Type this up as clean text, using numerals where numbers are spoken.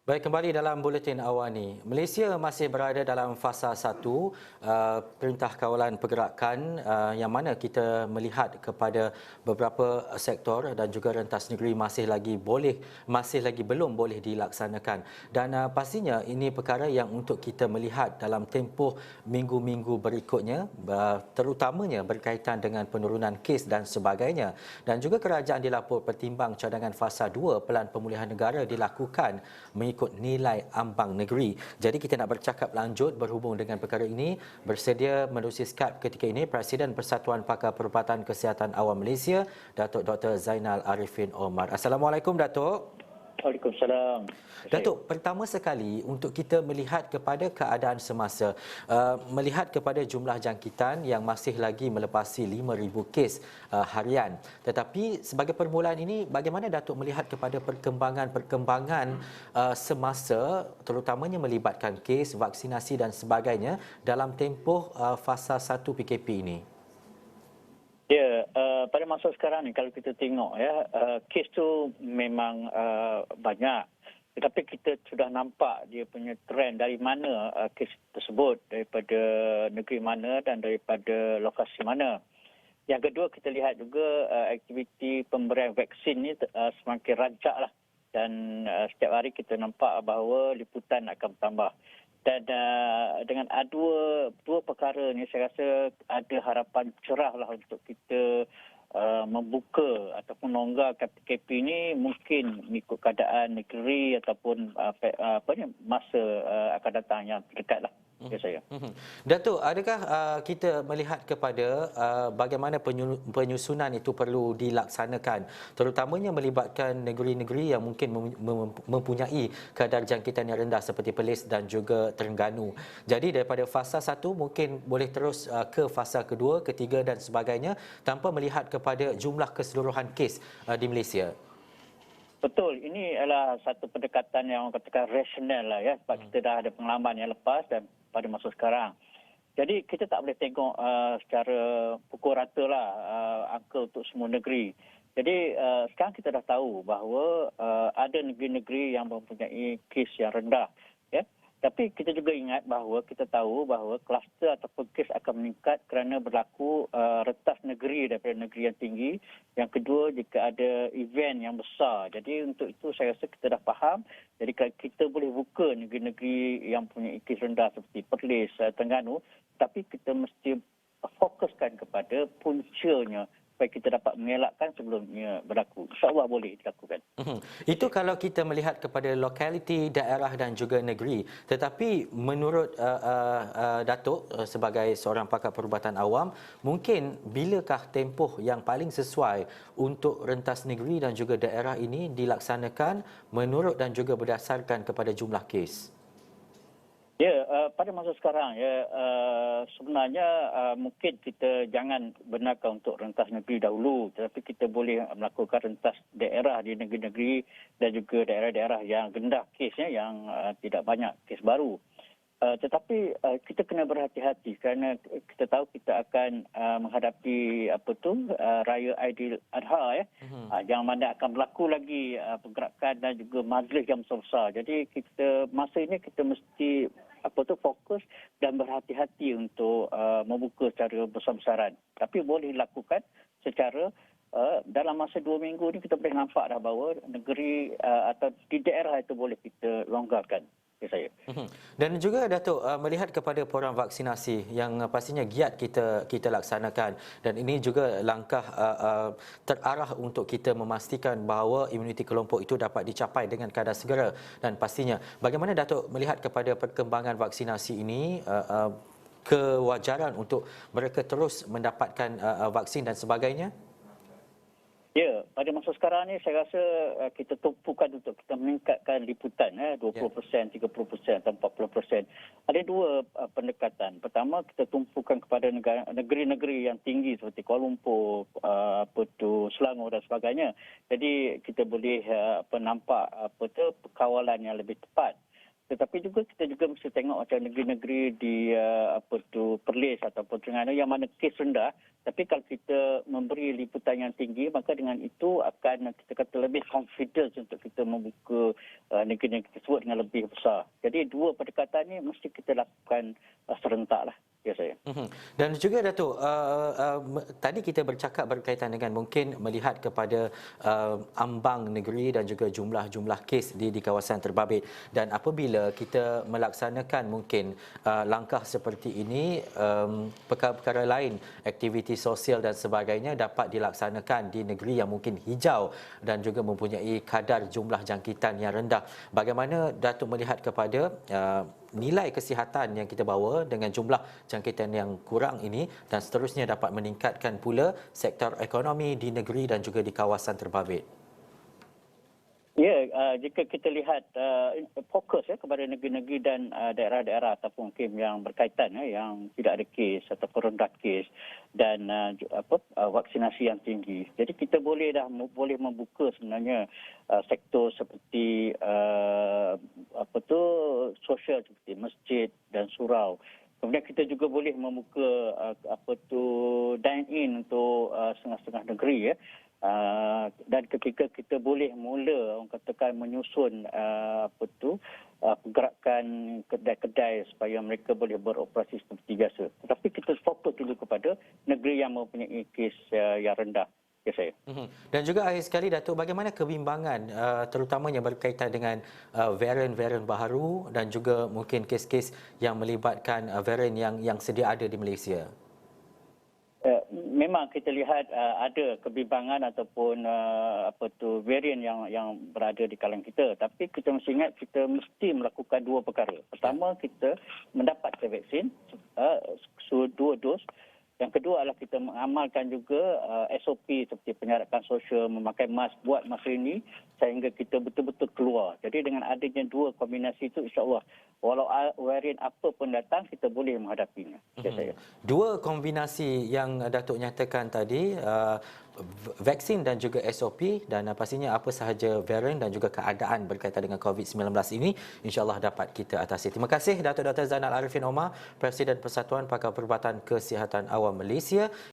Baik, kembali dalam buletin awal ni. Malaysia masih berada dalam fasa 1 Perintah Kawalan Pergerakan yang mana kita melihat kepada beberapa sektor dan juga rentas negeri masih lagi belum boleh dilaksanakan. Dan pastinya ini perkara yang untuk kita melihat dalam tempoh minggu-minggu berikutnya, terutamanya berkaitan dengan penurunan kes dan sebagainya. Dan juga kerajaan dilapor pertimbang cadangan fasa 2 Pelan Pemulihan Negara dilakukan mengikut nilai ambang negeri. Jadi kita nak bercakap lanjut berhubung dengan perkara ini. Bersedia menerusi Skype ketika ini Presiden Persatuan Pakar Perubatan Kesihatan Awam Malaysia, Datuk Dr. Zainal Arifin Omar. Assalamualaikum, Datuk. Waalaikumsalam. Datuk, pertama sekali untuk kita melihat kepada keadaan semasa, melihat kepada jumlah jangkitan yang masih lagi melepasi 5,000 kes harian. Tetapi sebagai permulaan ini, bagaimana Datuk melihat kepada perkembangan semasa, terutamanya melibatkan kes, vaksinasi dan sebagainya dalam tempoh fasa 1 PKP ini? Ya, pada masa sekarang ni kalau kita tengok ya, kes tu memang banyak. Tetapi kita sudah nampak dia punya trend dari mana kes tersebut, daripada negeri mana dan daripada lokasi mana. Yang kedua, kita lihat juga aktiviti pemberian vaksin ni semakin rancak lah. Dan setiap hari kita nampak bahawa liputan akan bertambah. Dan dengan dua perkara ni, saya rasa ada harapan cerah lah untuk kita membuka ataupun longgarkan PKP ni mungkin mengikut keadaan negeri ataupun masa akan datang yang terdekat lah. Ya saya. Datuk, adakah kita melihat kepada bagaimana penyusunan itu perlu dilaksanakan, terutamanya melibatkan negeri-negeri yang mungkin mempunyai kadar jangkitan yang rendah seperti Perlis dan juga Terengganu. Jadi daripada fasa 1 mungkin boleh terus ke fasa kedua, ketiga dan sebagainya tanpa melihat kepada jumlah keseluruhan kes di Malaysia. Betul, ini adalah satu pendekatan yang orang katakan rasional lah ya, sebab kita dah ada pengalaman yang lepas dan pada masa sekarang. Jadi kita tak boleh tengok secara pukul rata lah angka untuk semua negeri. Jadi sekarang kita dah tahu bahawa ada negeri-negeri yang mempunyai kes yang rendah. Ya. Tapi kita juga ingat bahawa kita tahu bahawa kluster ataupun kes akan meningkat kerana berlaku retas negeri daripada negeri yang tinggi. Yang kedua, jika ada event yang besar. Jadi untuk itu saya rasa kita dah faham. Jadi kalau kita boleh buka negeri-negeri yang punya kes rendah seperti Perlis, Terengganu, tapi kita mesti fokuskan kepada puncanya supaya kita dapat mengelakkan sebelumnya berlaku. InsyaAllah boleh dilakukan. Itu kalau kita melihat kepada lokaliti, daerah dan juga negeri. Tetapi menurut Datuk sebagai seorang pakar perubatan awam, mungkin bilakah tempoh yang paling sesuai untuk rentas negeri dan juga daerah ini dilaksanakan menurut dan juga berdasarkan kepada jumlah kes? Ya, pada masa sekarang ya sebenarnya mungkin kita jangan benarkan untuk rentas negeri dahulu, tetapi kita boleh melakukan rentas daerah di negeri-negeri dan juga daerah-daerah yang rendah kesnya, yang tidak banyak kes baru. Tetapi kita kena berhati-hati kerana kita tahu kita akan menghadapi Raya Aidiladha ya, yang mana akan berlaku lagi pergerakan dan juga majlis yang besar-besar. Jadi masa ini kita mesti fokus dan berhati-hati untuk membuka secara besar-besaran. Tapi boleh dilakukan secara dalam masa 2 minggu ni kita boleh nampak dah bahawa negeri atau di daerah itu boleh kita longgarkan. Saya. Dan juga Datuk melihat kepada program vaksinasi yang pastinya giat kita laksanakan, dan ini juga langkah terarah untuk kita memastikan bahawa imuniti kelompok itu dapat dicapai dengan kadar segera. Dan pastinya bagaimana Datuk melihat kepada perkembangan vaksinasi ini, kewajaran untuk mereka terus mendapatkan vaksin dan sebagainya? Ya, pada masa sekarang ni saya rasa kita tumpukan untuk kita meningkatkan liputan 20%, 30% atau 40%. Ada dua pendekatan. Pertama, kita tumpukan kepada negeri-negeri yang tinggi seperti Kuala Lumpur, Selangor dan sebagainya. Jadi kita boleh nampak kawalan yang lebih tepat. Tetapi juga kita juga mesti tengok macam negeri-negeri di Perlis ataupun Terengganu yang mana kes rendah. Tapi kalau kita memberi liputan yang tinggi, maka dengan itu akan kita kata lebih confidence untuk kita membuka negeri-negeri tersebut dengan lebih besar. Jadi dua pendekatan ini mesti kita lakukan serentak lah. Ya saya. Dan juga Datuk, tadi kita bercakap berkaitan dengan mungkin melihat kepada ambang negeri dan juga jumlah-jumlah kes di kawasan terbabit. Dan apabila kita melaksanakan mungkin langkah seperti ini, perkara-perkara lain, aktiviti sosial dan sebagainya dapat dilaksanakan di negeri yang mungkin hijau dan juga mempunyai kadar jumlah jangkitan yang rendah. Bagaimana Datuk melihat kepada nilai kesihatan yang kita bawa dengan jumlah jangkitan yang kurang ini dan seterusnya dapat meningkatkan pula sektor ekonomi di negeri dan juga di kawasan terbabit? Ya, jika kita lihat fokus kepada negeri-negeri dan daerah-daerah ataupun KIM yang berkaitan yang tidak ada kes ataupun rendah kes dan vaksinasi yang tinggi. Jadi kita boleh membuka sebenarnya sektor seperti sosial seperti masjid dan surau. Kemudian kita juga boleh membuka dine-in untuk setengah-setengah negeri ya. Dan ketika kita boleh mula orang katakan menyusun pergerakan kedai-kedai supaya mereka boleh beroperasi seperti biasa. Tetapi kita fokus dulu kepada negeri yang mempunyai kes yang rendah. Ya saya. Dan juga akhir sekali Datuk, bagaimana kebimbangan terutamanya berkaitan dengan varian-varian baharu dan juga mungkin kes-kes yang melibatkan varian yang sedia ada di Malaysia? Memang kita lihat ada kebimbangan ataupun varian yang berada di kalangan kita. Tapi kita mesti ingat kita mesti melakukan dua perkara. Pertama, kita mendapatkan vaksin 2 dos. Yang kedua adalah kita mengamalkan juga SOP seperti penyarakan sosial, memakai mask buat masa ini sehingga kita betul-betul keluar. Jadi dengan adanya dua kombinasi itu, insya-Allah walau varian apa pun datang, kita boleh menghadapinya. Saya. Dua kombinasi yang Datuk nyatakan tadi, vaksin dan juga SOP, dan pastinya apa sahaja varian dan juga keadaan berkaitan dengan COVID-19 ini, insya-Allah dapat kita atasi. Terima kasih Datuk Dr. Zainal Arifin Omar, Presiden Persatuan Pakar Perubatan Kesihatan Awam Malaysia.